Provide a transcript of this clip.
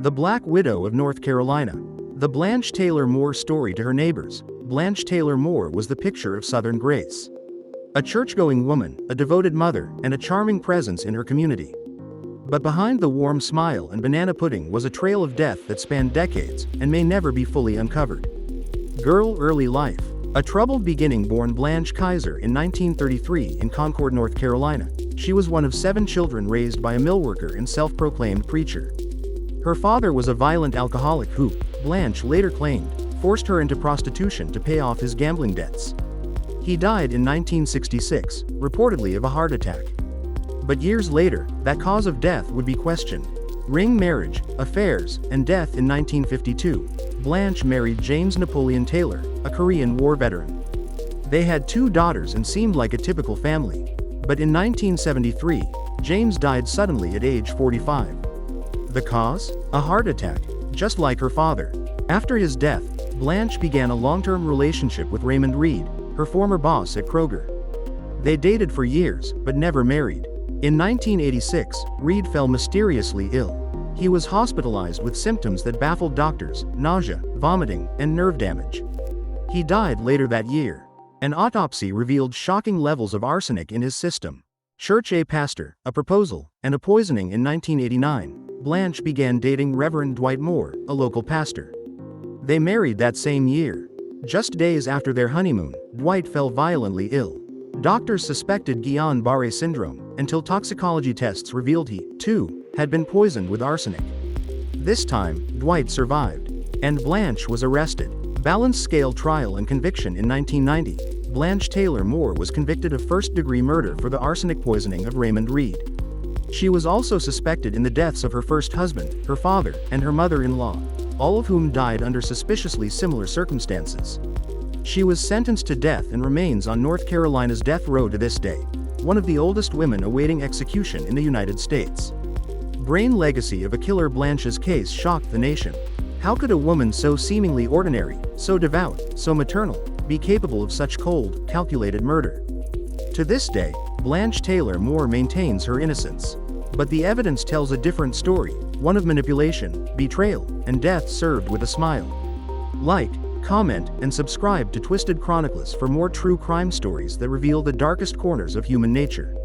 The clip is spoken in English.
The Black Widow of North Carolina. The Blanche Taylor Moore story to her neighbors. Blanche Taylor Moore was the picture of Southern grace. A church-going woman, a devoted mother, and a charming presence in her community. But behind the warm smile and banana pudding was a trail of death that spanned decades and may never be fully uncovered. Girl early life. A troubled beginning born Blanche Kaiser in 1933 in Concord, North Carolina. She was one of 7 children raised by a millworker and self-proclaimed preacher. Her father was a violent alcoholic who, Blanche later claimed, forced her into prostitution to pay off his gambling debts. He died in 1966, reportedly of a heart attack. But years later, that cause of death would be questioned. Ring marriage, affairs, and death in 1952. Blanche married James Napoleon Taylor, a Korean War veteran. They had 2 daughters and seemed like a typical family. But in 1973, James died suddenly at age 45. The cause? A heart attack, just like her father. After his death, Blanche began a long-term relationship with Raymond Reed, her former boss at Kroger. They dated for years, but never married. In 1986, Reed fell mysteriously ill. He was hospitalized with symptoms that baffled doctors: nausea, vomiting, and nerve damage. He died later that year. An autopsy revealed shocking levels of arsenic in his system. Church pastor, a proposal, and a poisoning. In 1989, Blanche began dating Reverend Dwight Moore, a local pastor. They married that same year. Just days after their honeymoon, Dwight fell violently ill. Doctors suspected Guillain-Barré syndrome, until toxicology tests revealed he, too, had been poisoned with arsenic. This time, Dwight survived, and Blanche was arrested. Balance scale trial and conviction. In 1990, Blanche Taylor Moore was convicted of first-degree murder for the arsenic poisoning of Raymond Reed. She was also suspected in the deaths of her first husband, her father, and her mother-in-law, all of whom died under suspiciously similar circumstances. She was sentenced to death and remains on North Carolina's death row to this day, one of the oldest women awaiting execution in the United States. Brain legacy of a killer. Blanche's case shocked the nation. How could a woman so seemingly ordinary, so devout, so maternal, be capable of such cold, calculated murder? To this day, Blanche Taylor Moore maintains her innocence. But the evidence tells a different story, one of manipulation, betrayal, and death served with a smile. Like, comment, and subscribe to Twisted Chronicless for more true crime stories that reveal the darkest corners of human nature.